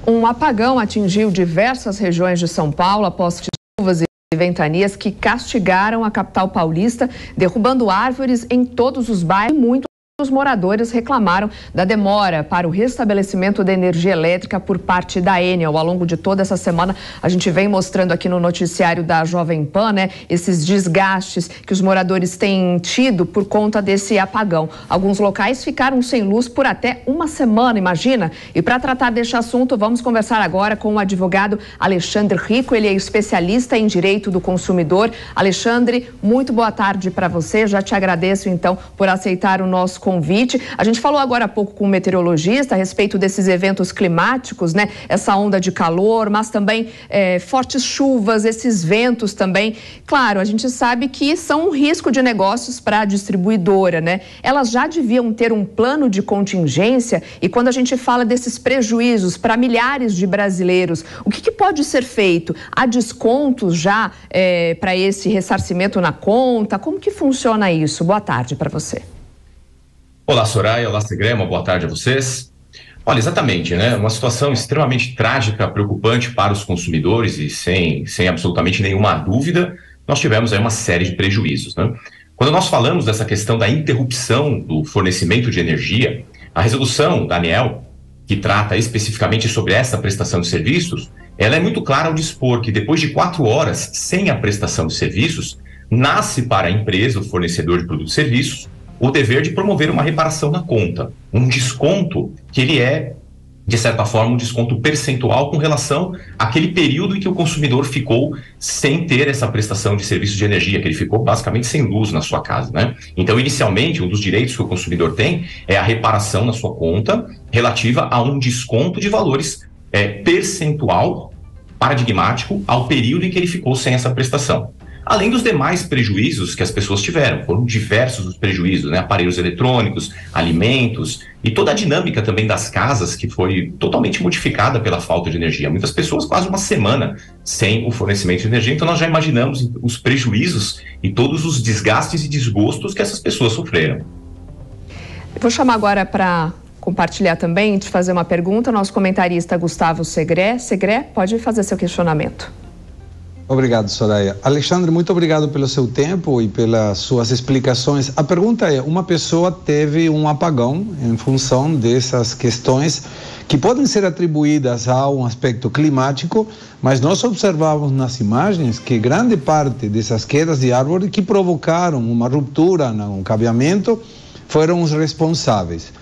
Um apagão atingiu diversas regiões de São Paulo após chuvas e ventanias que castigaram a capital paulista, derrubando árvores em todos os bairros. Muitos moradores reclamaram da demora para o restabelecimento da energia elétrica por parte da Enel. Ao longo de toda essa semana, a gente vem mostrando aqui no noticiário da Jovem Pan, esses desgastes que os moradores têm tido por conta desse apagão. Alguns locais ficaram sem luz por até uma semana, imagina? E para tratar deste assunto, vamos conversar agora com o advogado Alexandre Rico. Ele é especialista em direito do consumidor. Alexandre, muito boa tarde para você. Já te agradeço, então, por aceitar o nosso convite. A gente falou agora há pouco com um meteorologista a respeito desses eventos climáticos, essa onda de calor, mas também fortes chuvas, esses ventos também. Claro, a gente sabe que são um risco de negócios para a distribuidora, Elas já deviam ter um plano de contingência e quando a gente fala desses prejuízos para milhares de brasileiros, o que pode ser feito? Há descontos já para esse ressarcimento na conta? Como que funciona isso? Boa tarde para você. Olá, Soraya, olá, Segré, uma boa tarde a vocês. Olha, exatamente, uma situação extremamente trágica, preocupante para os consumidores e sem absolutamente nenhuma dúvida, nós tivemos aí uma série de prejuízos, Quando nós falamos dessa questão da interrupção do fornecimento de energia, a resolução da ANEEL, que trata especificamente sobre essa prestação de serviços, ela é muito clara ao dispor que depois de 4 horas sem a prestação de serviços, nasce para a empresa, o fornecedor de produtos e serviços, o dever de promover uma reparação na conta, um desconto que ele é, de certa forma, um desconto percentual com relação àquele período em que o consumidor ficou sem ter essa prestação de serviço de energia, que ele ficou basicamente sem luz na sua casa, Então, inicialmente, um dos direitos que o consumidor tem é a reparação na sua conta relativa a um desconto de valores percentual, paradigmático, ao período em que ele ficou sem essa prestação. Além dos demais prejuízos que as pessoas tiveram, foram diversos os prejuízos, aparelhos eletrônicos, alimentos e toda a dinâmica também das casas que foi totalmente modificada pela falta de energia. Muitas pessoas quase uma semana sem o fornecimento de energia, então nós já imaginamos os prejuízos e todos os desgastes e desgostos que essas pessoas sofreram. Eu vou chamar agora para compartilhar também, te fazer uma pergunta, nosso comentarista Gustavo Segré. Segré, pode fazer seu questionamento. Obrigado, Soraya. Alexandre, muito obrigado pelo seu tempo e pelas suas explicações. A pergunta é, uma pessoa teve um apagão em função dessas questões que podem ser atribuídas a um aspecto climático, mas nós observamos nas imagens que grande parte dessas quedas de árvore que provocaram uma ruptura no cabeamento foram os responsáveis.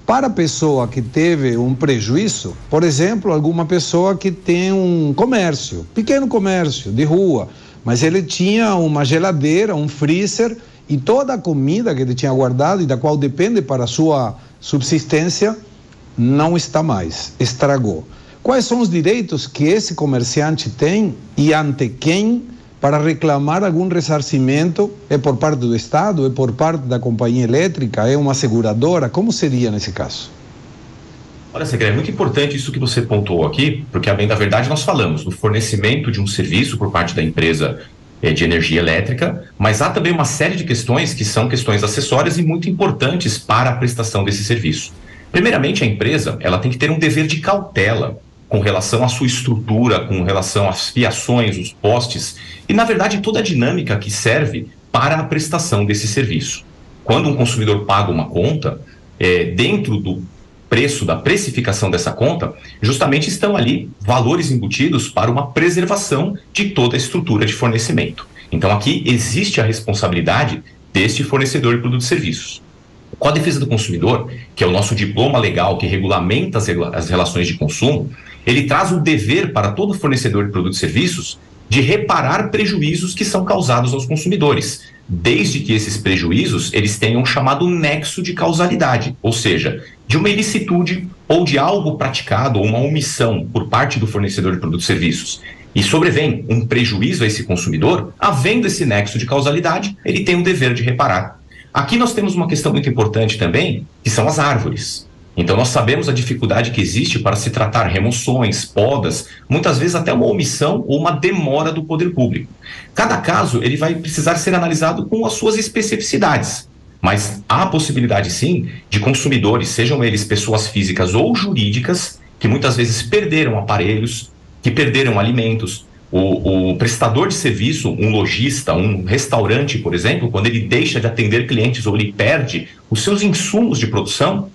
Para a pessoa que teve um prejuízo, por exemplo, alguma pessoa que tem um comércio, pequeno comércio de rua, mas ele tinha uma geladeira, um freezer e toda a comida que ele tinha guardado e da qual depende para a sua subsistência, não está mais, estragou. Quais são os direitos que esse comerciante tem e ante quem para reclamar algum ressarcimento? É por parte do Estado? É por parte da companhia elétrica? É uma seguradora? Como seria nesse caso? Olha, Segré, é muito importante isso que você pontuou aqui, porque, a bem da verdade, nós falamos do fornecimento de um serviço por parte da empresa de energia elétrica, mas há também uma série de questões que são questões acessórias e muito importantes para a prestação desse serviço. Primeiramente, a empresa ela tem que ter um dever de cautela com relação à sua estrutura, com relação às fiações, os postes e, na verdade, toda a dinâmica que serve para a prestação desse serviço. Quando um consumidor paga uma conta, dentro do preço, da precificação dessa conta, justamente estão ali valores embutidos para uma preservação de toda a estrutura de fornecimento. Então, aqui existe a responsabilidade deste fornecedor de produtos e serviços. Com a defesa do consumidor, que é o nosso diploma legal que regulamenta as relações de consumo, ele traz o dever para todo fornecedor de produtos e serviços de reparar prejuízos que são causados aos consumidores, desde que esses prejuízos eles tenham um chamado nexo de causalidade, ou seja, de uma ilicitude ou de algo praticado ou uma omissão por parte do fornecedor de produtos e serviços. E sobrevém um prejuízo a esse consumidor, havendo esse nexo de causalidade, ele tem o dever de reparar. Aqui nós temos uma questão muito importante também, que são as árvores. Então nós sabemos a dificuldade que existe para se tratar remoções, podas, muitas vezes até uma omissão ou uma demora do poder público. Cada caso ele vai precisar ser analisado com as suas especificidades, mas há a possibilidade sim de consumidores, sejam eles pessoas físicas ou jurídicas, que muitas vezes perderam aparelhos, que perderam alimentos. O prestador de serviço, um lojista, um restaurante, por exemplo, quando ele deixa de atender clientes ou ele perde os seus insumos de produção,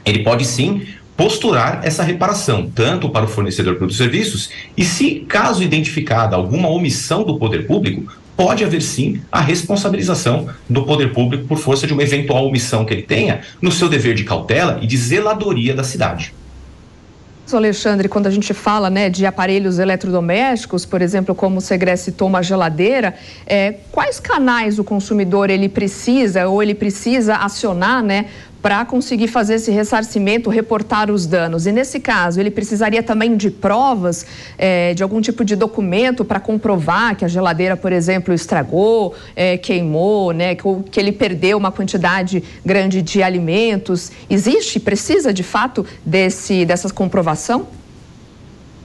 ele pode sim postular essa reparação, tanto para o fornecedor de serviços, e se, caso identificada alguma omissão do poder público, pode haver sim a responsabilização do poder público por força de uma eventual omissão que ele tenha no seu dever de cautela e de zeladoria da cidade. Alexandre, quando a gente fala, né, de aparelhos eletrodomésticos, por exemplo, como o Segrest citou, uma geladeira, quais canais o consumidor ele precisa acionar, né, para conseguir fazer esse ressarcimento, reportar os danos? E nesse caso, ele precisaria também de provas, de algum tipo de documento para comprovar que a geladeira, por exemplo, estragou, queimou, né, que ele perdeu uma quantidade grande de alimentos. Precisa de fato dessa comprovação?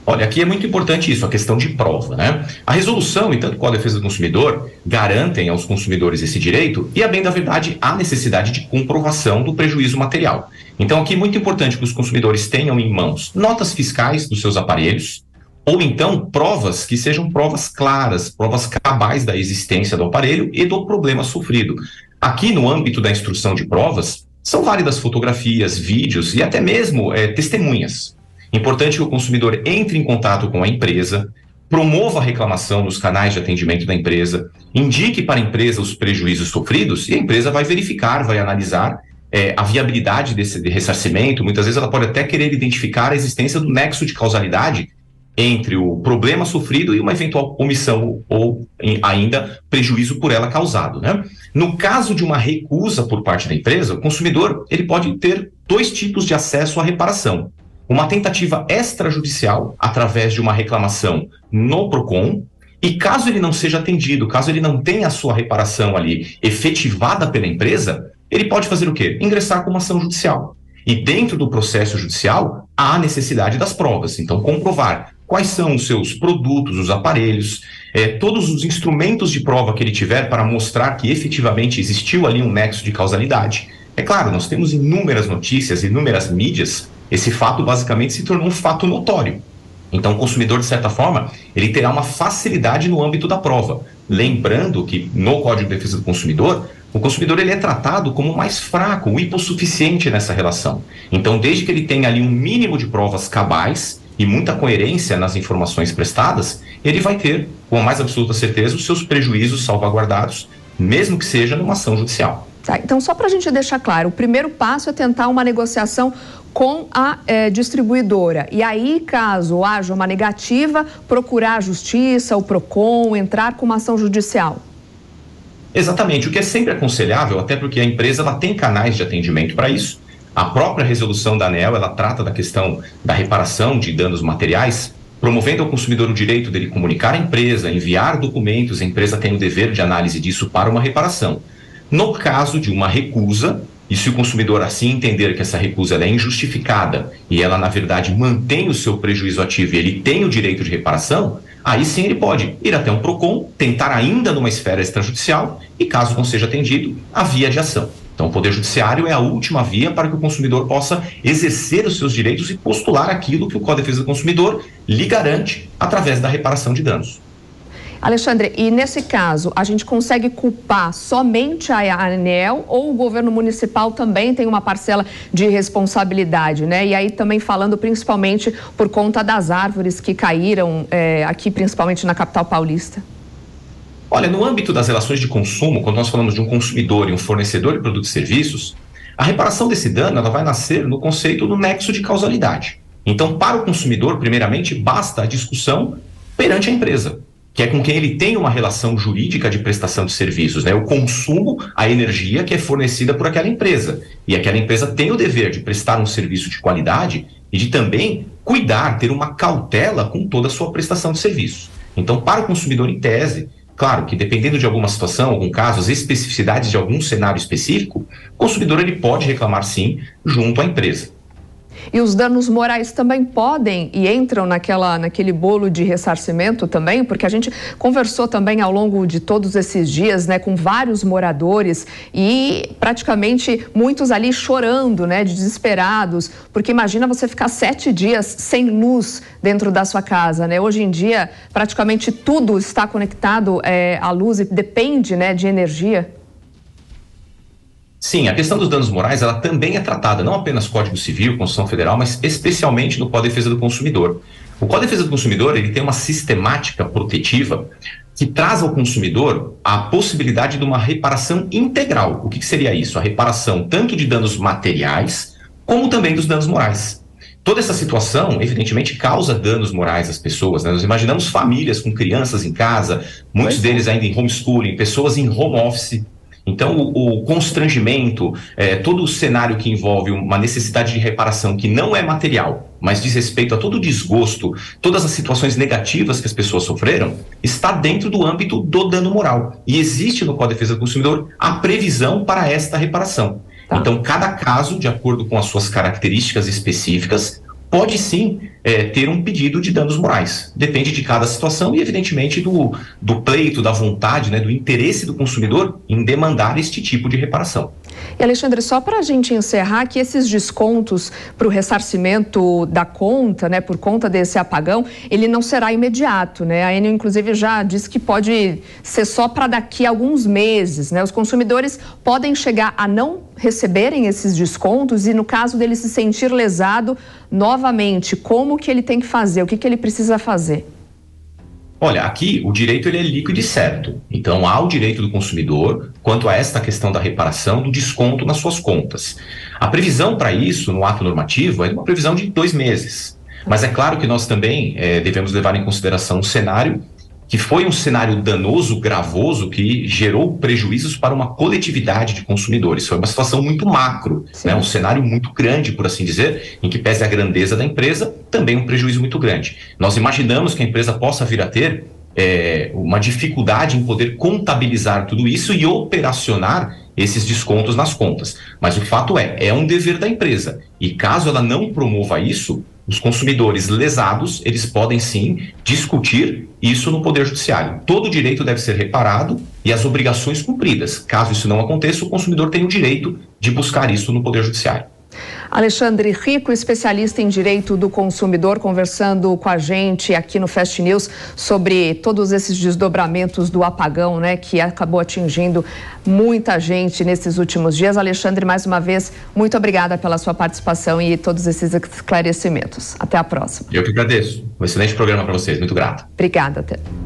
Olha, aqui é muito importante isso, a questão de prova, né? A resolução e tanto quanto a defesa do consumidor garantem aos consumidores esse direito e, a bem da verdade, há necessidade de comprovação do prejuízo material. Então, aqui é muito importante que os consumidores tenham em mãos notas fiscais dos seus aparelhos ou então provas que sejam provas claras, provas cabais da existência do aparelho e do problema sofrido. Aqui, no âmbito da instrução de provas, são válidas fotografias, vídeos e até mesmo testemunhas. Importante que o consumidor entre em contato com a empresa, promova a reclamação nos canais de atendimento da empresa, indique para a empresa os prejuízos sofridos e a empresa vai verificar, vai analisar a viabilidade desse ressarcimento. Muitas vezes ela pode até querer identificar a existência do nexo de causalidade entre o problema sofrido e uma eventual omissão ou ainda prejuízo por ela causado, né? No caso de uma recusa por parte da empresa, o consumidor ele pode ter dois tipos de acesso à reparação. Uma tentativa extrajudicial através de uma reclamação no PROCON e caso ele não seja atendido, caso ele não tenha a sua reparação ali efetivada pela empresa, ele pode fazer o quê? Ingressar com uma ação judicial. E dentro do processo judicial há a necessidade das provas, então comprovar quais são os seus produtos, os aparelhos, todos os instrumentos de prova que ele tiver para mostrar que efetivamente existiu ali um nexo de causalidade. É claro, nós temos inúmeras notícias, inúmeras mídias. Esse fato basicamente se tornou um fato notório. Então o consumidor, de certa forma, ele terá uma facilidade no âmbito da prova. Lembrando que no Código de Defesa do Consumidor, o consumidor ele é tratado como mais fraco, o hipossuficiente nessa relação. Então, desde que ele tenha ali um mínimo de provas cabais e muita coerência nas informações prestadas, ele vai ter, com a mais absoluta certeza, os seus prejuízos salvaguardados, mesmo que seja numa ação judicial. Tá, então, só para a gente deixar claro, o primeiro passo é tentar uma negociação com a distribuidora. E aí, caso haja uma negativa, procurar a justiça, o PROCON, entrar com uma ação judicial. Exatamente, o que é sempre aconselhável, até porque a empresa ela tem canais de atendimento para isso. A própria resolução da ANEEL, ela trata da questão da reparação de danos materiais, promovendo ao consumidor o direito dele comunicar à empresa, enviar documentos, a empresa tem o dever de análise disso para uma reparação. No caso de uma recusa, e se o consumidor assim entender que essa recusa ela é injustificada e ela, na verdade, mantém o seu prejuízo ativo e ele tem o direito de reparação, aí sim ele pode ir até um PROCON, tentar ainda numa esfera extrajudicial e, caso não seja atendido, a via de ação. Então, o Poder Judiciário é a última via para que o consumidor possa exercer os seus direitos e postular aquilo que o Código de Defesa do Consumidor lhe garante através da reparação de danos. Alexandre, e nesse caso, a gente consegue culpar somente a ANEEL ou o governo municipal também tem uma parcela de responsabilidade, né? E aí também falando principalmente por conta das árvores que caíram aqui, principalmente na capital paulista. Olha, no âmbito das relações de consumo, quando nós falamos de um consumidor e um fornecedor de produtos e serviços, a reparação desse dano ela vai nascer no conceito do nexo de causalidade. Então, para o consumidor, primeiramente, basta a discussão perante a empresa, que é com quem ele tem uma relação jurídica de prestação de serviços, né? O consumo, a energia que é fornecida por aquela empresa. E aquela empresa tem o dever de prestar um serviço de qualidade e de também cuidar, ter uma cautela com toda a sua prestação de serviços. Então, para o consumidor, em tese, claro que dependendo de alguma situação, algum caso, as especificidades de algum cenário específico, o consumidor ele pode reclamar sim junto à empresa. E os danos morais também podem e entram naquele bolo de ressarcimento também, porque a gente conversou também ao longo de todos esses dias, né, com vários moradores e praticamente muitos ali chorando, né, desesperados, porque imagina você ficar 7 dias sem luz dentro da sua casa, né? Hoje em dia praticamente tudo está conectado à luz e depende, né, de energia. Sim, a questão dos danos morais, ela também é tratada não apenas no Código Civil, Constituição Federal, mas especialmente no Código de Defesa do Consumidor. O Código de Defesa do Consumidor, ele tem uma sistemática protetiva que traz ao consumidor a possibilidade de uma reparação integral. O que seria isso? A reparação tanto de danos materiais, como também dos danos morais. Toda essa situação, evidentemente, causa danos morais às pessoas, né? Nós imaginamos famílias com crianças em casa, muitos deles ainda em homeschooling, pessoas em home office. Então, o constrangimento, todo o cenário que envolve uma necessidade de reparação que não é material, mas diz respeito a todo o desgosto, todas as situações negativas que as pessoas sofreram, está dentro do âmbito do dano moral. E existe no Código de Defesa do Consumidor a previsão para esta reparação. Tá. Então, cada caso, de acordo com as suas características específicas, pode sim ter um pedido de danos morais. Depende de cada situação e, evidentemente, do pleito, da vontade, né, do interesse do consumidor em demandar este tipo de reparação. E, Alexandre, só para a gente encerrar, que esses descontos para o ressarcimento da conta, né, por conta desse apagão, ele não será imediato, né? A Enel, inclusive, já disse que pode ser só para daqui a alguns meses, né? Os consumidores podem chegar a não receberem esses descontos e, no caso dele se sentir lesado novamente, como que ele tem que fazer? O que ele precisa fazer? Olha, aqui o direito ele é líquido e certo. Então há o direito do consumidor quanto a esta questão da reparação, do desconto nas suas contas. A previsão para isso no ato normativo é uma previsão de 2 meses. Mas é claro que nós também devemos levar em consideração um cenário que foi um cenário danoso, gravoso, que gerou prejuízos para uma coletividade de consumidores. Foi uma situação muito macro, né? Um cenário muito grande, por assim dizer, em que pese a grandeza da empresa, também um prejuízo muito grande. Nós imaginamos que a empresa possa vir a ter uma dificuldade em poder contabilizar tudo isso e operacionar esses descontos nas contas. Mas o fato é um dever da empresa. E caso ela não promova isso, os consumidores lesados, eles podem sim discutir isso no Poder Judiciário. Todo direito deve ser reparado e as obrigações cumpridas. Caso isso não aconteça, o consumidor tem o direito de buscar isso no Poder Judiciário. Alexandre Rico, especialista em direito do consumidor, conversando com a gente aqui no Fast News sobre todos esses desdobramentos do apagão, né, que acabou atingindo muita gente nesses últimos dias. Alexandre, mais uma vez, muito obrigada pela sua participação e todos esses esclarecimentos. Até a próxima. Eu que agradeço. Um excelente programa para vocês. Muito grato. Obrigada, até.